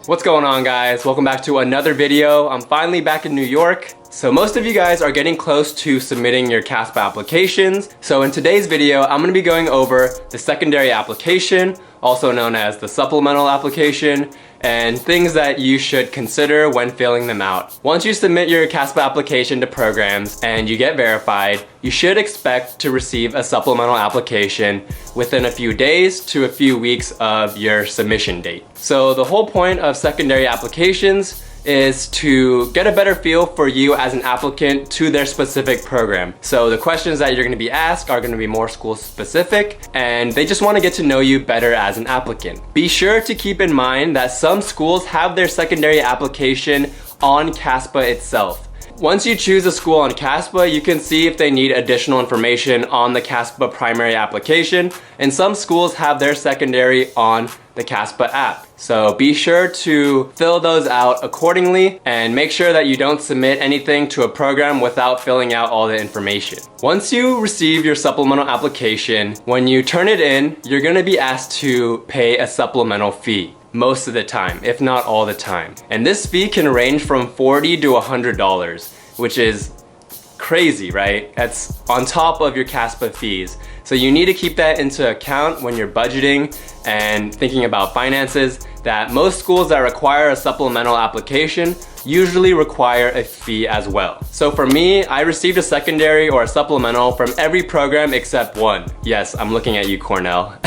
What's going on, guys? Welcome back to another video. I'm finally back in New York. So most of you guys are getting close to submitting your CASPA applications. So in today's video, I'm gonna be going over the secondary application, also known as the supplemental application, and things that you should consider when filling them out. Once you submit your CASPA application to programs and you get verified, you should expect to receive a supplemental application within a few days to a few weeks of your submission date. So the whole point of secondary applications is to get a better feel for you as an applicant to their specific program. So the questions that you're gonna be asked are gonna be more school specific, and they just wanna get to know you better as an applicant. Be sure to keep in mind that some schools have their secondary application on CASPA itself. Once you choose a school on CASPA, you can see if they need additional information on the CASPA primary application, and some schools have their secondary on the CASPA app. So be sure to fill those out accordingly and make sure that you don't submit anything to a program without filling out all the information. Once you receive your supplemental application, when you turn it in, you're gonna be asked to pay a supplemental fee. Most of the time, if not all the time. And this fee can range from $40 to $100, which is crazy, right? That's on top of your CASPA fees. So you need to keep that into account when you're budgeting and thinking about finances, that most schools that require a supplemental application usually require a fee as well. So for me, I received a secondary or a supplemental from every program except one. Yes, I'm looking at you, Cornell.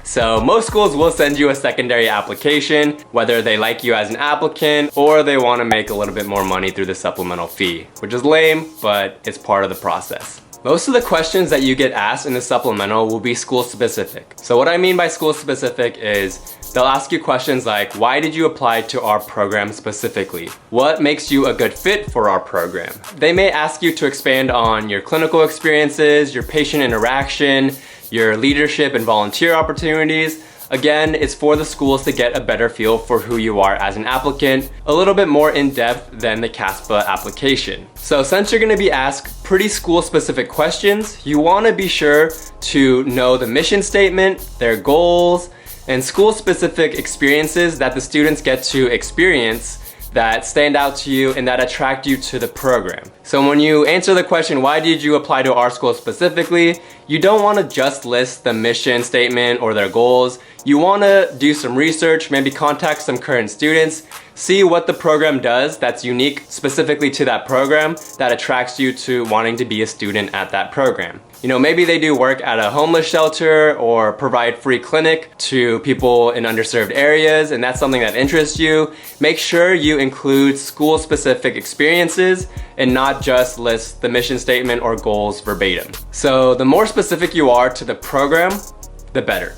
So most schools will send you a secondary application, whether they like you as an applicant or they want to make a little bit more money through the supplemental fee, which is lame, but it's part of the process. Most of the questions that you get asked in the supplemental will be school specific. So what I mean by school specific is they'll ask you questions like, why did you apply to our program specifically? What makes you a good fit for our program? They may ask you to expand on your clinical experiences, your patient interaction, your leadership and volunteer opportunities. Again, it's for the schools to get a better feel for who you are as an applicant, a little bit more in depth than the CASPA application. So since you're gonna be asked pretty school specific questions, you wanna be sure to know the mission statement, their goals, and school specific experiences that the students get to experience that stand out to you and that attract you to the program. So when you answer the question, why did you apply to our school specifically, you don't want to just list the mission statement or their goals. You want to do some research, maybe contact some current students, see what the program does that's unique specifically to that program that attracts you to wanting to be a student at that program. You know, maybe they do work at a homeless shelter or provide free clinic to people in underserved areas, and that's something that interests you. Make sure you include school-specific experiences and not just list the mission statement or goals verbatim. So the more specific you are to the program, the better.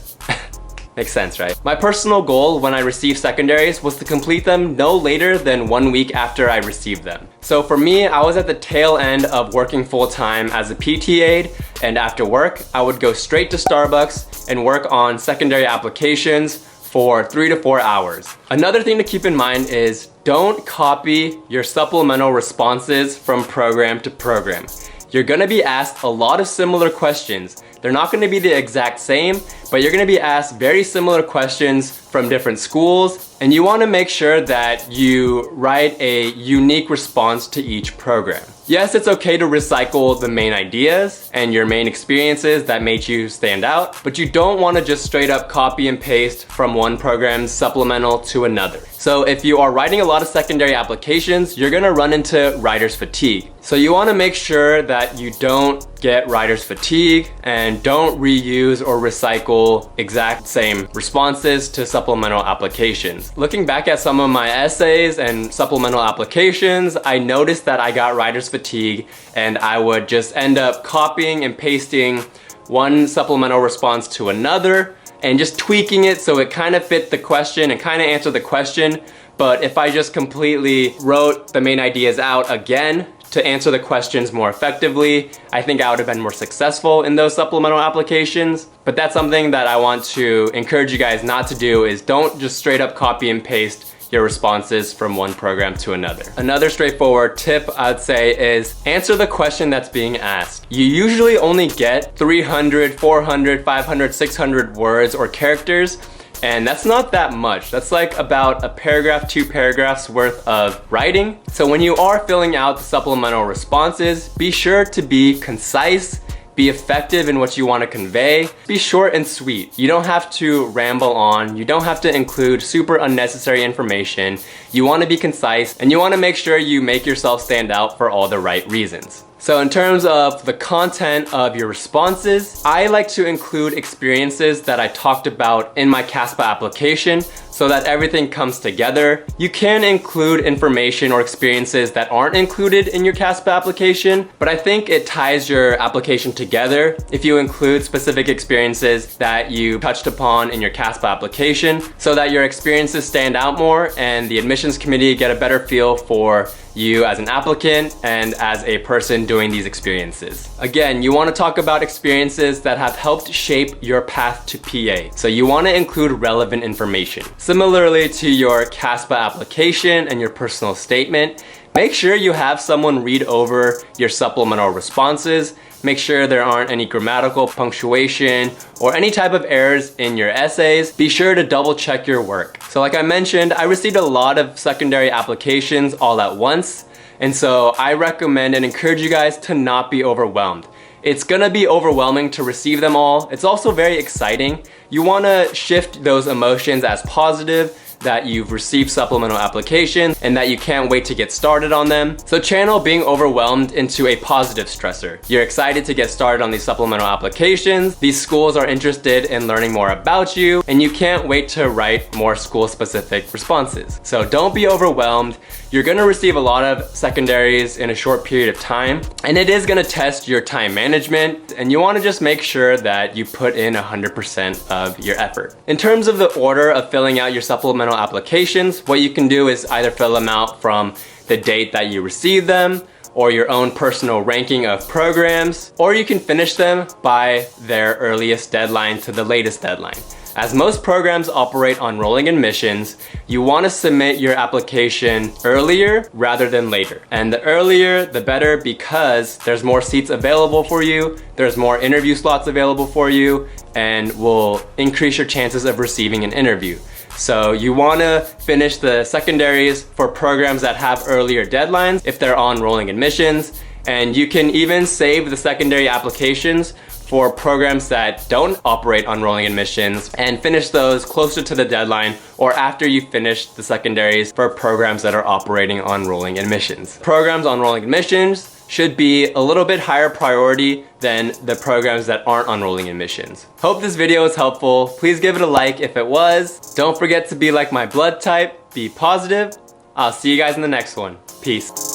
Makes sense, right? My personal goal when I received secondaries was to complete them no later than 1 week after I received them. So for me, I was at the tail end of working full-time as a PT aide, and after work, I would go straight to Starbucks and work on secondary applications for 3 to 4 hours. Another thing to keep in mind is don't copy your supplemental responses from program to program. You're gonna be asked a lot of similar questions. They're not gonna be the exact same, but you're gonna be asked very similar questions from different schools, and you wanna make sure that you write a unique response to each program. Yes, it's okay to recycle the main ideas and your main experiences that made you stand out, but you don't wanna just straight up copy and paste from one program's supplemental to another. So if you are writing a lot of secondary applications, you're gonna run into writer's fatigue. So you wanna make sure that you don't get writer's fatigue and don't reuse or recycle exact same responses to supplemental applications. Looking back at some of my essays and supplemental applications, I noticed that I got writer's fatigue and I would just end up copying and pasting one supplemental response to another and just tweaking it so it kind of fit the question and kind of answered the question. But if I just completely wrote the main ideas out again to answer the questions more effectively, I think I would have been more successful in those supplemental applications. But that's something that I want to encourage you guys not to do, is don't just straight up copy and paste your responses from one program to another. Another straightforward tip I'd say is answer the question that's being asked. You usually only get 300, 400, 500, 600 words or characters And that's not that much. That's like about a paragraph, 2 paragraphs worth of writing. So when you are filling out the supplemental responses, be sure to be concise, be effective in what you want to convey. Be short and sweet. You don't have to ramble on. You don't have to include super unnecessary information. You want to be concise, and you want to make sure you make yourself stand out for all the right reasons. So in terms of the content of your responses, I like to include experiences that I talked about in my CASPA application so that everything comes together. You can include information or experiences that aren't included in your CASPA application, but I think it ties your application together if you include specific experiences that you touched upon in your CASPA application so that your experiences stand out more and the admissions committee get a better feel for you as an applicant and as a person doing these experiences. Again, you want to talk about experiences that have helped shape your path to PA. So you want to include relevant information. Similarly to your CASPA application and your personal statement, make sure you have someone read over your supplemental responses. Make sure there aren't any grammatical, punctuation, or any type of errors in your essays. Be sure to double check your work. So like I mentioned, I received a lot of secondary applications all at once, and so I recommend and encourage you guys to not be overwhelmed. It's gonna be overwhelming to receive them all. It's also very exciting. You wanna shift those emotions as positive, that you've received supplemental applications and that you can't wait to get started on them. So channel being overwhelmed into a positive stressor. You're excited to get started on these supplemental applications. These schools are interested in learning more about you, and you can't wait to write more school-specific responses. So don't be overwhelmed. You're gonna receive a lot of secondaries in a short period of time, and it is gonna test your time management, and you wanna just make sure that you put in 100% of your effort. In terms of the order of filling out your supplemental applications, what you can do is either fill them out from the date that you receive them, or your own personal ranking of programs, or you can finish them by their earliest deadline to the latest deadline. As most programs operate on rolling admissions, you want to submit your application earlier rather than later. And the earlier, the better, because there's more seats available for you, there's more interview slots available for you, and will increase your chances of receiving an interview. So you want to finish the secondaries for programs that have earlier deadlines if they're on rolling admissions, and you can even save the secondary applications for programs that don't operate on rolling admissions and finish those closer to the deadline or after you finish the secondaries for programs that are operating on rolling admissions. Programs on rolling admissions should be a little bit higher priority than the programs that aren't on rolling admissions. Hope this video was helpful. Please give it a like if it was. Don't forget to be like my blood type, be positive. I'll see you guys in the next one. Peace.